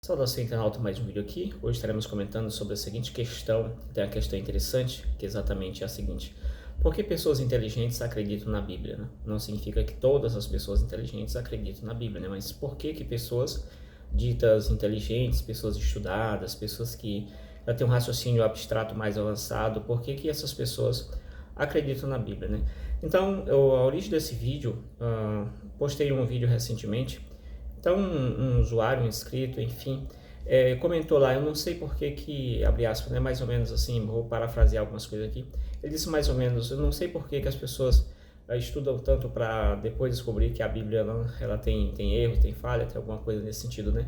Saudação internauta, mais um vídeo aqui. Hoje estaremos comentando sobre a seguinte questão, tem uma questão interessante, que exatamente é a seguinte: por que pessoas inteligentes acreditam na Bíblia, né? Não significa que todas as pessoas inteligentes acreditam na Bíblia, né? Mas por que pessoas ditas inteligentes, pessoas estudadas, pessoas que já têm um raciocínio abstrato mais avançado, por que essas pessoas acreditam na Bíblia, né? Então, a origem desse vídeo, postei um vídeo recentemente. Então, um usuário, um inscrito, enfim, comentou lá, eu não sei por que, abre aspas, né, mais ou menos assim, vou parafrasear algumas coisas aqui. Ele disse mais ou menos, eu não sei por que as pessoas estudam tanto para depois descobrir que a Bíblia ela tem erro, tem falha, tem alguma coisa nesse sentido, né?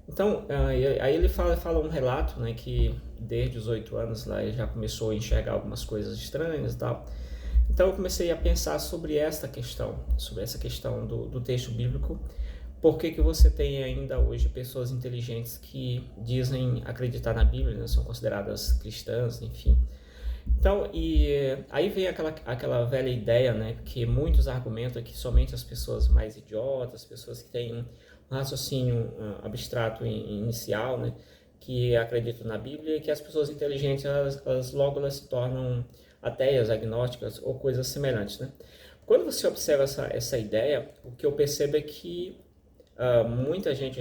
Então, aí ele fala um relato, né, que desde os 8 anos lá ele já começou a enxergar algumas coisas estranhas e tal. Então, eu comecei a pensar sobre essa questão do texto bíblico. Por que você tem ainda hoje pessoas inteligentes que dizem acreditar na Bíblia, né? São consideradas cristãs, enfim. Então, aí vem aquela velha ideia, né? Que muitos argumentam que somente as pessoas mais idiotas, pessoas que têm um raciocínio abstrato inicial, né? Que acreditam na Bíblia, e que as pessoas inteligentes, logo se tornam ateias, agnósticas ou coisas semelhantes, né? Quando você observa essa ideia, o que eu percebo é que muita gente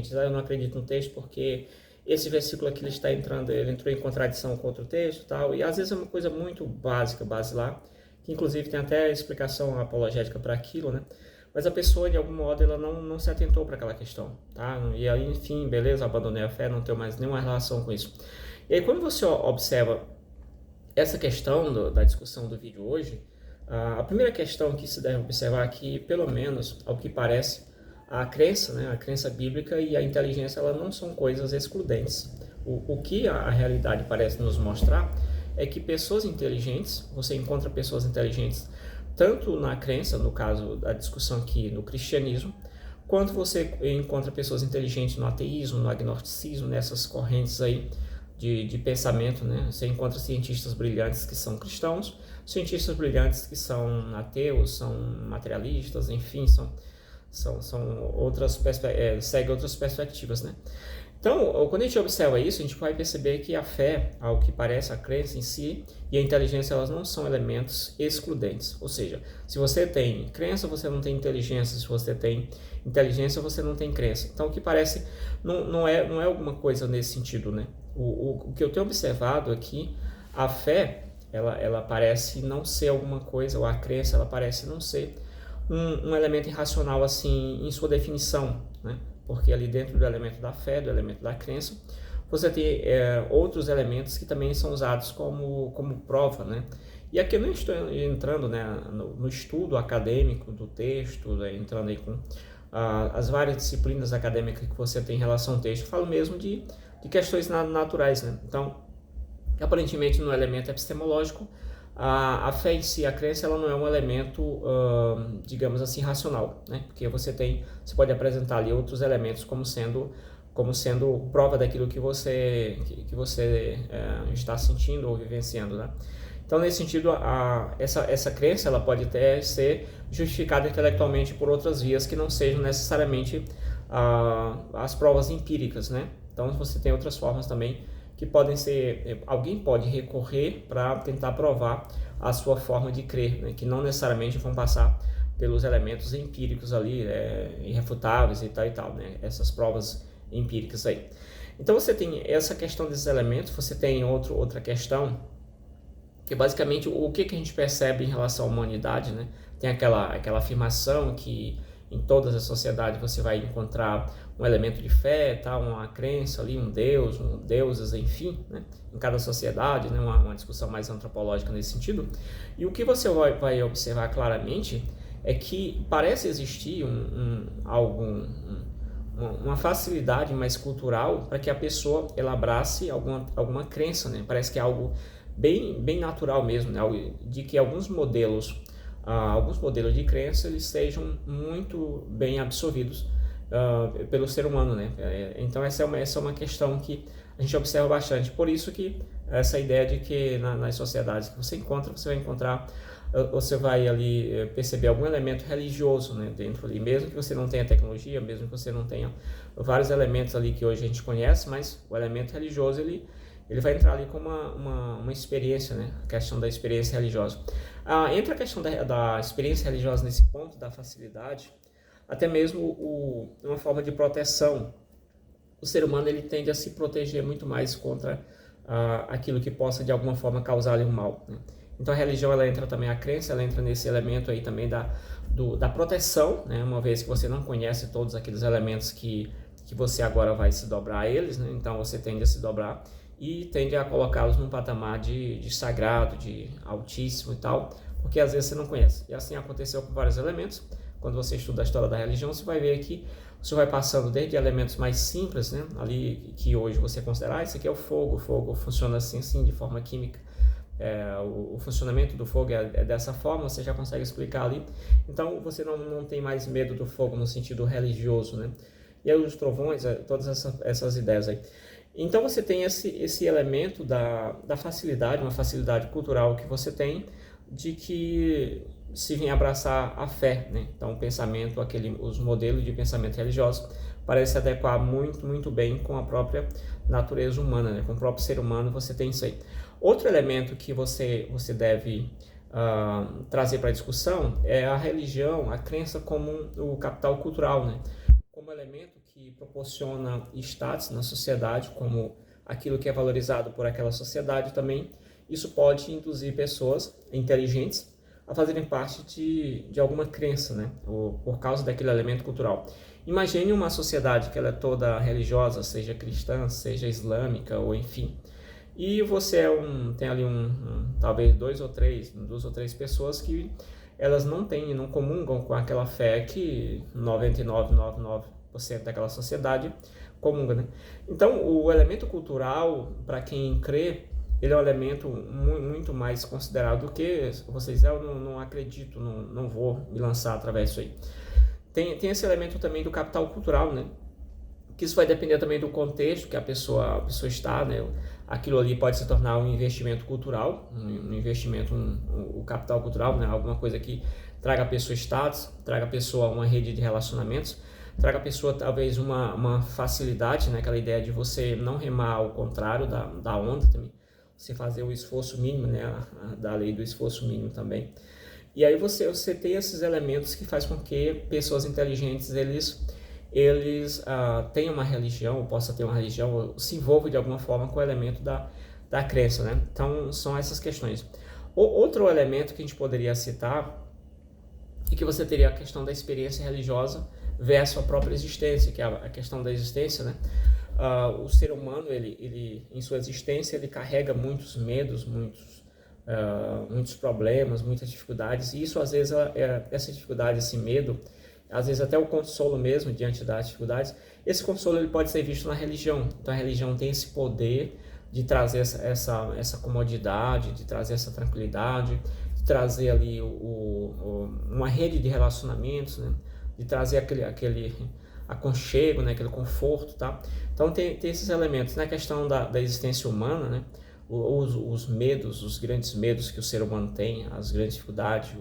diz, eu não acredito no texto porque esse versículo aqui ele entrou em contradição com outro texto e tal, e às vezes é uma coisa muito básica, basilar, que inclusive tem até explicação apologética para aquilo, né? Mas a pessoa, de algum modo, ela não se atentou para aquela questão, tá? E aí, enfim, beleza, abandonei a fé, não tenho mais nenhuma relação com isso. E aí, quando você observa essa questão da discussão do vídeo hoje, a primeira questão que se deve observar aqui, pelo menos, ao que parece, a crença, né, a crença bíblica e a inteligência, elas não são coisas excludentes. O que a realidade parece nos mostrar é que pessoas inteligentes, você encontra pessoas inteligentes tanto na crença, no caso da discussão aqui no cristianismo, quanto você encontra pessoas inteligentes no ateísmo, no agnosticismo, nessas correntes aí de pensamento, né? Você encontra cientistas brilhantes que são cristãos, cientistas brilhantes que são ateus, são materialistas, enfim, são segue outras perspectivas, né? Então, quando a gente observa isso, a gente vai perceber que a fé, ao que parece, a crença em si e a inteligência, elas não são elementos excludentes. Ou seja, se você tem crença, você não tem inteligência. Se você tem inteligência, você não tem crença. Então, o que parece não é alguma coisa nesse sentido, né? O que eu tenho observado aqui, a fé, ela parece não ser alguma coisa, ou a crença, ela parece não ser um elemento irracional assim em sua definição, né? Porque ali dentro do elemento da fé, do elemento da crença, você tem outros elementos que também são usados como prova, né? E aqui eu não estou entrando, né, no estudo acadêmico do texto, né, entrando aí com as várias disciplinas acadêmicas que você tem em relação ao texto, eu falo mesmo de questões naturais, né? Então, aparentemente no elemento epistemológico, a fé em si, a crença, ela não é um elemento, digamos assim, racional, né? Porque você pode apresentar ali outros elementos como sendo prova daquilo que você está sentindo ou vivenciando, né? Então, nesse sentido, essa crença, ela pode até ser justificada intelectualmente por outras vias que não sejam necessariamente as provas empíricas, né? Então, você tem outras formas também que podem ser, alguém pode recorrer para tentar provar a sua forma de crer, né? Que não necessariamente vão passar pelos elementos empíricos ali, irrefutáveis e tal, né? Essas provas empíricas aí. Então você tem essa questão desses elementos, você tem outra questão, que basicamente o que a gente percebe em relação à humanidade, né? Tem aquela afirmação que em todas as sociedades você vai encontrar um elemento de fé, tá? Uma crença ali, um deus, deuses, enfim, né? Em cada sociedade, né? Uma discussão mais antropológica nesse sentido. E o que você vai observar claramente é que parece existir uma facilidade mais cultural para que a pessoa ela abrace alguma crença, né? Parece que é algo bem natural mesmo, né? De que alguns modelos de crença eles sejam muito bem absorvidos pelo ser humano, né? Então essa é uma questão que a gente observa bastante. Por isso que essa ideia de que nas sociedades que você vai encontrar você vai ali perceber algum elemento religioso, né, dentro ali, mesmo que você não tenha tecnologia, mesmo que você não tenha vários elementos ali que hoje a gente conhece, mas o elemento religioso ele vai entrar ali como uma experiência, né, a questão da experiência religiosa. Entra a questão da experiência religiosa nesse ponto da facilidade, até mesmo uma forma de proteção. O ser humano ele tende a se proteger muito mais contra aquilo que possa de alguma forma causar-lhe um mal, né? Então a religião ela entra também, a crença ela entra nesse elemento aí também da proteção, né? Uma vez que você não conhece todos aqueles elementos que você agora vai se dobrar a eles, né? Então você tende a se dobrar e tende a colocá-los num patamar de sagrado, de altíssimo e tal, porque às vezes você não conhece. E assim aconteceu com vários elementos. Quando você estuda a história da religião, você vai ver que você vai passando desde elementos mais simples, né, ali que hoje você considera, isso aqui é o fogo funciona assim, de forma química. O funcionamento do fogo é dessa forma, você já consegue explicar ali. Então você não tem mais medo do fogo no sentido religioso, né? E aí os trovões, todas essas ideias aí. Então você tem esse elemento da facilidade, uma facilidade cultural que você tem, de que se vem abraçar a fé, né? Então o pensamento, os modelos de pensamento religioso parece se adequar muito, muito bem com a própria natureza humana, né? Com o próprio ser humano você tem isso aí. Outro elemento que você deve trazer para a discussão é a religião, a crença como o capital cultural, né? Como elemento que proporciona status na sociedade, como aquilo que é valorizado por aquela sociedade também. Isso pode induzir pessoas inteligentes a fazerem parte de alguma crença, né? Ou por causa daquele elemento cultural. Imagine uma sociedade que ela é toda religiosa, seja cristã, seja islâmica, ou enfim. E você tem ali talvez duas ou três pessoas que elas não comungam com aquela fé que 99,99% daquela sociedade comunga, né? Então, o elemento cultural, para quem crê, ele é um elemento muito mais considerado do que você dizer, eu não acredito, não vou me lançar através disso aí. Tem esse elemento também do capital cultural, né? Que isso vai depender também do contexto que a pessoa está, né? Aquilo ali pode se tornar um investimento cultural, um investimento, o capital cultural, né? Alguma coisa que traga a pessoa status, traga a pessoa uma rede de relacionamentos, traga a pessoa talvez uma facilidade, né? Aquela ideia de você não remar ao contrário da onda também, você fazer o esforço mínimo, né? Da lei do esforço mínimo também. E aí você tem esses elementos que faz com que pessoas inteligentes, eles tenham uma religião, ou possam ter uma religião, ou se envolvam de alguma forma com o elemento da crença, né? Então, são essas questões. Outro elemento que a gente poderia citar é que você teria a questão da experiência religiosa versus a própria existência, que é a questão da existência, né? O ser humano, ele em sua existência, ele carrega muitos medos, muitos problemas, muitas dificuldades, e isso, às vezes, essa dificuldade, esse medo, às vezes até o consolo mesmo diante das dificuldades, esse consolo ele pode ser visto na religião. Então a religião tem esse poder de trazer essa comodidade, de trazer essa tranquilidade, de trazer ali uma rede de relacionamentos, né? De trazer aquele aconchego, né? Aquele conforto, tá? Então tem esses elementos. Na questão da existência humana, né? Os medos, os grandes medos que o ser humano tem, as grandes dificuldades,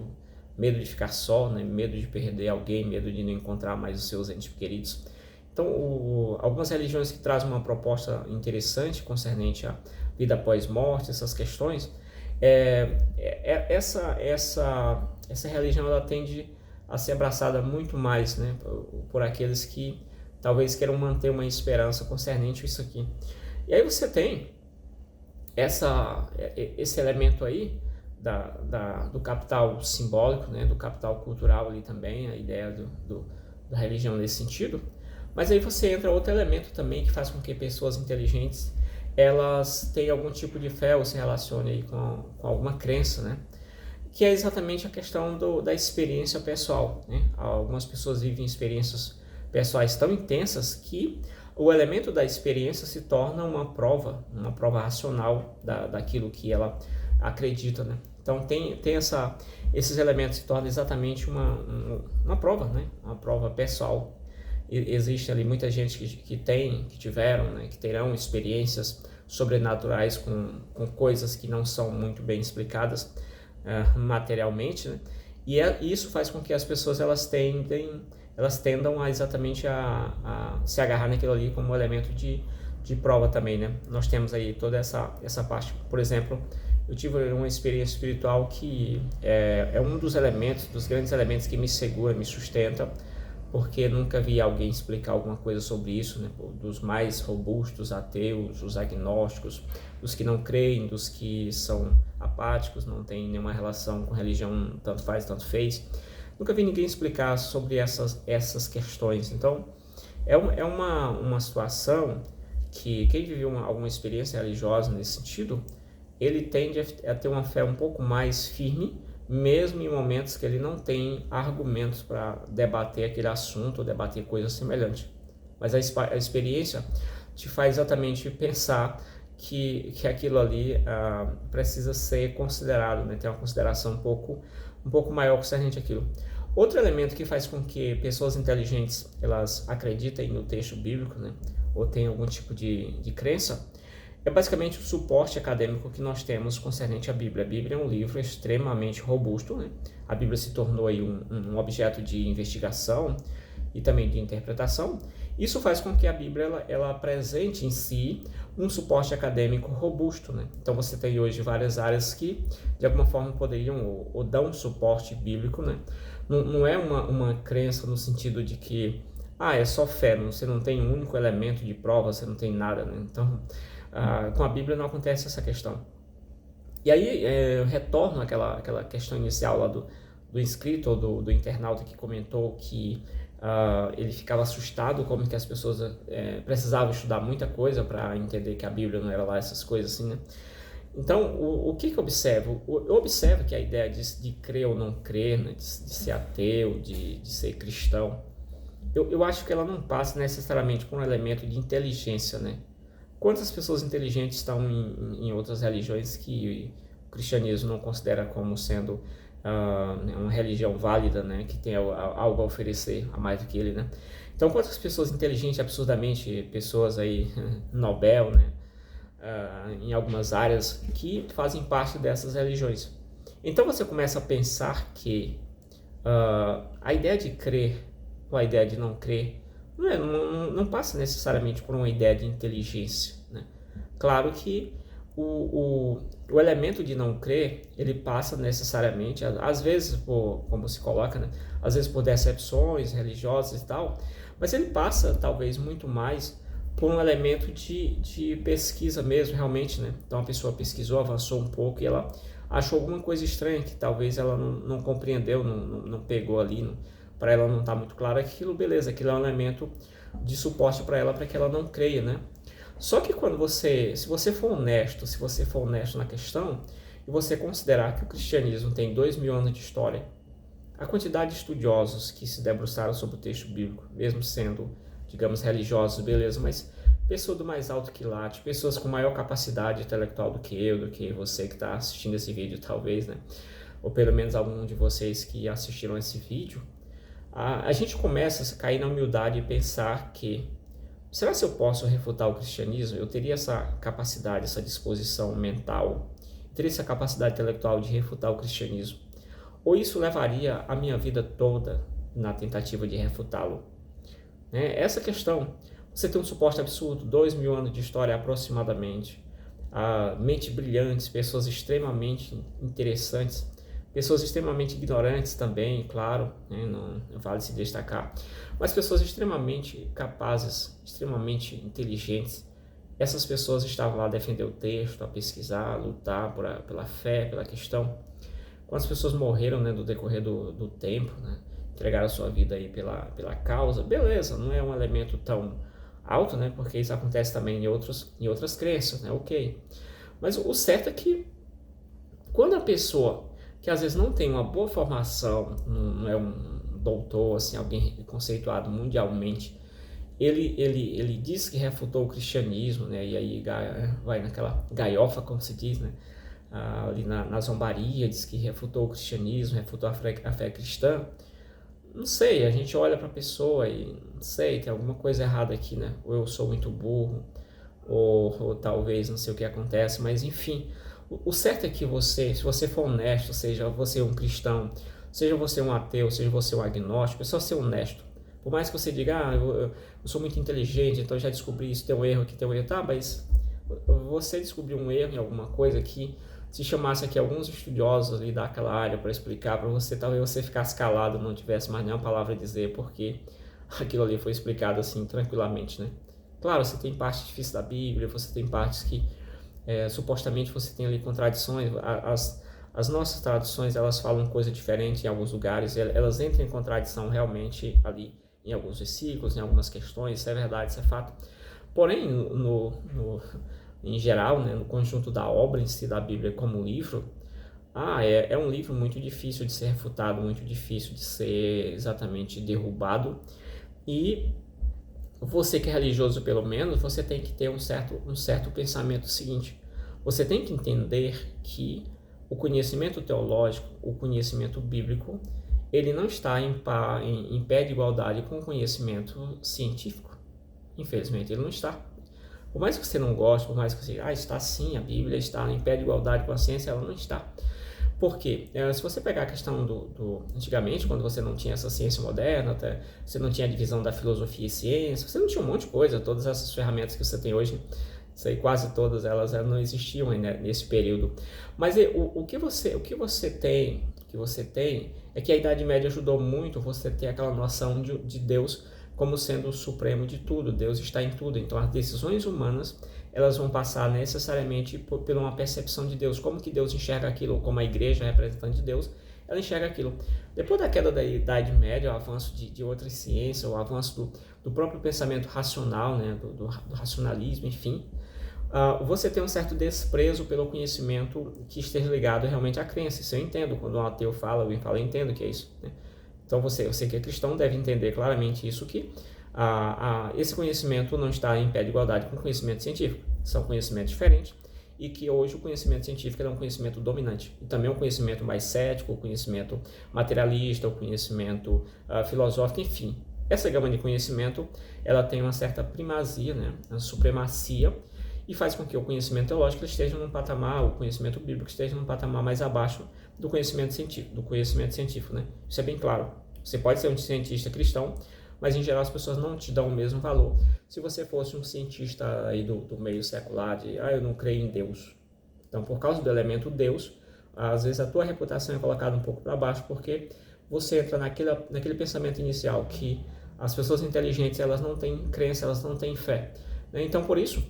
medo de ficar só, né? Medo de perder alguém, medo de não encontrar mais os seus entes queridos. Então, algumas religiões que trazem uma proposta interessante concernente à vida após morte, essas questões, essa religião ela tende a ser abraçada muito mais, né? Por aqueles que talvez queiram manter uma esperança concernente a isso aqui. E aí você tem esse elemento aí, do capital simbólico, né, do capital cultural ali também, a ideia da religião nesse sentido. Mas aí você entra outro elemento também que faz com que pessoas inteligentes elas tenham algum tipo de fé ou se relacionem aí com alguma crença, né? Que é exatamente a questão da experiência pessoal, né? Algumas pessoas vivem experiências pessoais tão intensas que o elemento da experiência se torna uma prova racional daquilo que ela acredita, né? Então tem esses elementos se tornam exatamente uma prova, né? Uma prova pessoal. Existe ali muita gente que tiveram, né? Que terão experiências sobrenaturais com coisas que não são muito bem explicadas, materialmente, né? E isso faz com que as pessoas elas tendam a exatamente a se agarrar naquilo ali como um elemento de prova também, né? Nós temos aí toda essa parte. Por exemplo, eu tive uma experiência espiritual que é um dos elementos, dos grandes elementos que me segura, me sustenta, porque nunca vi alguém explicar alguma coisa sobre isso, né? Dos mais robustos, ateus, os agnósticos, dos que não creem, dos que são apáticos, não tem nenhuma relação com religião, tanto faz, tanto fez. Nunca vi ninguém explicar sobre essas questões. Então, é uma situação que quem viveu alguma experiência religiosa nesse sentido, ele tende a ter uma fé um pouco mais firme, mesmo em momentos que ele não tem argumentos para debater aquele assunto ou debater coisa semelhante. Mas a experiência te faz exatamente pensar que aquilo ali precisa ser considerado, né? Tem uma consideração um pouco maior concernente àquilo. Outro elemento que faz com que pessoas inteligentes elas acreditem no texto bíblico, né? Ou tenham algum tipo de crença, é basicamente o suporte acadêmico que nós temos concernente à Bíblia. A Bíblia é um livro extremamente robusto, né? A Bíblia se tornou aí um objeto de investigação e também de interpretação. Isso faz com que a Bíblia ela apresente em si um suporte acadêmico robusto, né? Então você tem hoje várias áreas que de alguma forma poderiam ou dão um suporte bíblico, né? Não é uma crença no sentido de que é só fé, você não tem um único elemento de prova, você não tem nada, né? Então com a Bíblia não acontece essa questão. E aí eu retorno àquela questão inicial lá do inscrito ou do internauta que comentou que ele ficava assustado como que as pessoas precisavam estudar muita coisa para entender que a Bíblia não era lá essas coisas assim, né? Então, o que eu observo? Eu observo que a ideia de crer ou não crer, né? de ser ateu, de ser cristão, eu acho que ela não passa necessariamente por um elemento de inteligência, né? Quantas pessoas inteligentes estão em outras religiões que o cristianismo não considera como sendo uma religião válida, né, que tem algo a oferecer a mais do que ele, né? Então, quantas pessoas inteligentes, absurdamente, pessoas aí, Nobel, né, em algumas áreas, que fazem parte dessas religiões. Então, você começa a pensar que a ideia de crer ou a ideia de não crer não passa necessariamente por uma ideia de inteligência, né? Claro que o elemento de não crer, ele passa necessariamente, às vezes, como se coloca, né? Às vezes por decepções religiosas e tal, mas ele passa, talvez, muito mais por um elemento de pesquisa mesmo, realmente, né? Então a pessoa pesquisou, avançou um pouco e ela achou alguma coisa estranha que talvez ela não compreendeu, não pegou ali, para ela não está muito claro aquilo, beleza, aquilo é um elemento de suporte para ela, para que ela não creia, né? Só que se você for honesto na questão, e você considerar que o cristianismo tem 2000 anos de história, a quantidade de estudiosos que se debruçaram sobre o texto bíblico, mesmo sendo, digamos, religiosos, beleza, mas pessoas do mais alto quilate, pessoas com maior capacidade intelectual do que você que está assistindo esse vídeo, talvez, né? Ou pelo menos algum de vocês que assistiram esse vídeo, a gente começa a cair na humildade e pensar que, será que eu posso refutar o cristianismo? Eu teria essa capacidade, essa disposição mental, teria essa capacidade intelectual de refutar o cristianismo? Ou isso levaria a minha vida toda na tentativa de refutá-lo? Essa questão, você tem um suporte absurdo, 2000 anos de história aproximadamente, mente brilhantes, pessoas extremamente interessantes, pessoas extremamente ignorantes também, claro, né? Não vale se destacar, mas pessoas extremamente capazes, extremamente inteligentes. Essas pessoas estavam lá a defender o texto, a pesquisar, a lutar pela fé, pela questão. Quantas pessoas morreram, né, no decorrer do tempo, né? Entregaram a sua vida aí pela causa, beleza, não é um elemento tão alto, né, porque isso acontece também em outras crenças, né, ok. Mas o certo é que quando a pessoa que às vezes não tem uma boa formação, não é um doutor, assim, alguém conceituado mundialmente, ele diz que refutou o cristianismo, né? E aí vai naquela galhofa, como se diz, né? Ali na zombaria, diz que refutou o cristianismo, refutou a fé cristã. Não sei, a gente olha para a pessoa e não sei, tem alguma coisa errada aqui, né? Ou eu sou muito burro, ou talvez não sei o que acontece, mas enfim. O certo é que você, se você for honesto, seja você um cristão, seja você um ateu, seja você um agnóstico, é só ser honesto. Por mais que você diga, eu sou muito inteligente, então eu já descobri isso, tem um erro aqui, tem um erro. Tá, mas você descobriu um erro em alguma coisa que, se chamasse aqui alguns estudiosos ali daquela área para explicar para você, talvez você ficasse calado, não tivesse mais nenhuma palavra a dizer, porque aquilo ali foi explicado assim tranquilamente, né? Claro, você tem partes difíceis da Bíblia, você tem partes que supostamente você tem ali contradições. As nossas traduções, elas falam coisa diferente em alguns lugares, elas entram em contradição realmente ali em alguns versículos, em algumas questões, isso é verdade, isso é fato. Porém, em geral, né, no conjunto da obra em si da Bíblia como livro, é um livro muito difícil de ser refutado, muito difícil de ser exatamente derrubado. E você que é religioso, pelo menos, você tem que ter um certo pensamento seguinte. Você tem que entender que o conhecimento teológico, o conhecimento bíblico, ele não está em pé de igualdade com o conhecimento científico. Infelizmente, ele não está. Por mais que você não goste, por mais que você está sim, a Bíblia está em pé de igualdade com a ciência, ela não está. Por quê? Se você pegar a questão antigamente, quando você não tinha essa ciência moderna, até, você não tinha a divisão da filosofia e ciência, você não tinha um monte de coisa, todas essas ferramentas que você tem hoje, isso aí, quase todas elas não existiam nesse período. Mas o que você tem é que a Idade Média ajudou muito você ter aquela noção de Deus como sendo o supremo de tudo. Deus está em tudo. Então, as decisões humanas, elas vão passar necessariamente por uma percepção de Deus. Como que Deus enxerga aquilo? Como a igreja representante de Deus, ela enxerga aquilo. Depois da queda da Idade Média, o avanço de outras ciências, o avanço do próprio pensamento racional, né, do racionalismo, enfim, você tem um certo desprezo pelo conhecimento que esteja ligado realmente à crença. Isso eu entendo. Quando um ateu fala, alguém fala, eu entendo que é isso, né? Então você que é cristão deve entender claramente isso, que esse conhecimento não está em pé de igualdade com o conhecimento científico. São conhecimentos diferentes e que hoje o conhecimento científico é um conhecimento dominante. E também um conhecimento mais cético, o conhecimento materialista, o conhecimento filosófico, enfim. Essa gama de conhecimento, ela tem uma certa primazia, né, uma supremacia, e faz com que o conhecimento teológico esteja num patamar, o conhecimento bíblico esteja num patamar mais abaixo do conhecimento científico, né? Isso é bem claro. Você pode ser um cientista cristão, mas em geral as pessoas não te dão o mesmo valor. Se você fosse um cientista aí do meio secular, eu não creio em Deus. Então, por causa do elemento Deus, às vezes a tua reputação é colocada um pouco para baixo, porque você entra naquele pensamento inicial que as pessoas inteligentes, elas não têm crença, elas não têm fé, né? Então, por isso,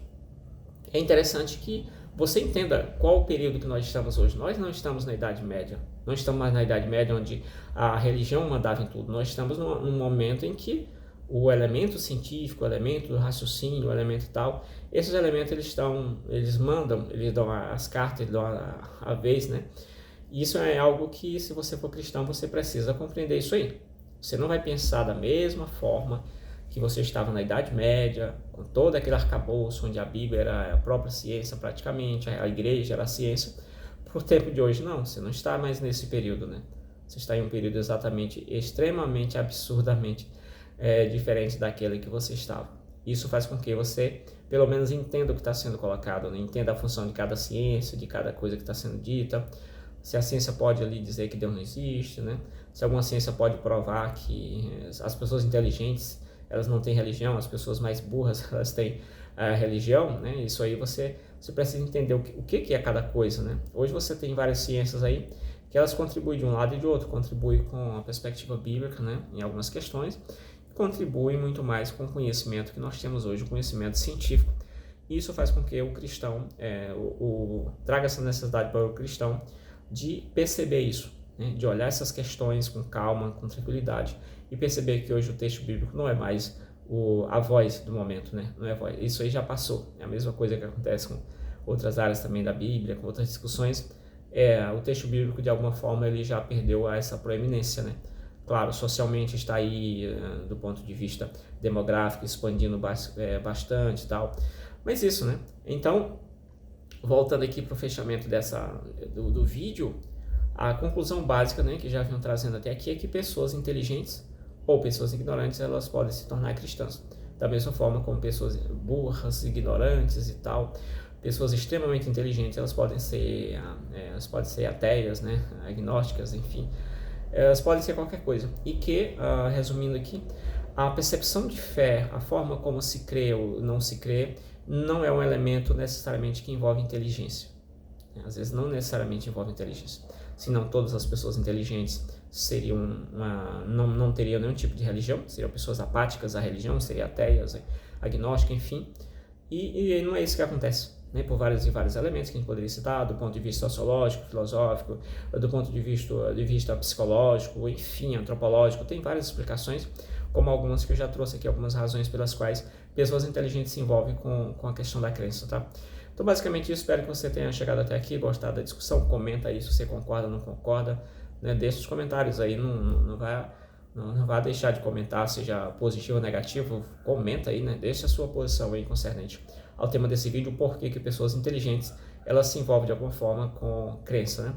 é interessante que você entenda qual o período que nós estamos hoje. Nós não estamos na Idade Média. Não estamos mais na Idade Média, onde a religião mandava em tudo. Nós estamos num momento em que o elemento científico, o elemento do raciocínio, o elemento tal, esses elementos eles mandam, eles dão as cartas, eles dão a vez, né? E isso é algo que, se você for cristão, você precisa compreender isso aí. Você não vai pensar da mesma forma que você estava na Idade Média, com todo aquele arcabouço onde a Bíblia era a própria ciência praticamente, a igreja era a ciência. Por tempo de hoje, não, você não está mais nesse período, né? Você está em um período exatamente, extremamente, absurdamente diferente daquele que você estava. Isso faz com que você, pelo menos, entenda o que está sendo colocado, né? Entenda a função de cada ciência, de cada coisa que está sendo dita. Se a ciência pode ali dizer que Deus não existe, né? Se alguma ciência pode provar que as pessoas inteligentes, elas não têm religião, as pessoas mais burras, elas têm religião, né? Isso aí você precisa entender o que é cada coisa, né? Hoje você tem várias ciências aí que elas contribuem de um lado e de outro, contribuem com a perspectiva bíblica, né, em algumas questões, e contribuem muito mais com o conhecimento que nós temos hoje, o conhecimento científico. E isso faz com que o cristão, traga essa necessidade para o cristão de perceber isso, né, de olhar essas questões com calma, com tranquilidade, e perceber que hoje o texto bíblico não é mais a voz do momento, né? Não é a voz. Isso aí já passou. É a mesma coisa que acontece com outras áreas também da Bíblia, com outras discussões. O texto bíblico, de alguma forma, ele já perdeu essa proeminência, né? Claro, socialmente está aí, do ponto de vista demográfico, expandindo bastante e tal. Mas isso, né? Então, voltando aqui para o fechamento do vídeo, a conclusão básica, né, que já vinham trazendo até aqui, é que pessoas inteligentes ou pessoas ignorantes, elas podem se tornar cristãs. Da mesma forma como pessoas burras, ignorantes e tal, pessoas extremamente inteligentes, elas podem ser ateias, né, agnósticas, enfim, elas podem ser qualquer coisa. E que, resumindo aqui, a percepção de fé, a forma como se crê ou não se crê, não é um elemento necessariamente que envolve inteligência. Às vezes não necessariamente envolve inteligência. Senão todas as pessoas inteligentes não teriam nenhum tipo de religião, seriam pessoas apáticas à religião, seriam ateias, agnósticas, enfim. E não é isso que acontece, né? Por vários e vários elementos que a gente poderia citar, do ponto de vista sociológico, filosófico, do ponto de vista psicológico, enfim, antropológico, tem várias explicações, como algumas que eu já trouxe aqui, algumas razões pelas quais pessoas inteligentes se envolvem com a questão da crença, tá? Então, basicamente, isso. Espero que você tenha chegado até aqui, gostado da discussão. Comenta aí se você concorda ou não concorda, né? Deixa os comentários aí, não vai deixar de comentar, seja positivo ou negativo, comenta aí, né? Deixa a sua posição aí concernente ao tema desse vídeo, por que pessoas inteligentes, elas se envolvem de alguma forma com crença, né?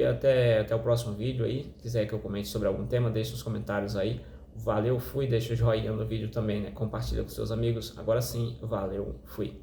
Até o próximo vídeo aí, se quiser que eu comente sobre algum tema, deixa os comentários aí. Valeu, fui, deixa o joinha no vídeo também, né? Compartilha com seus amigos. Agora sim, valeu, fui.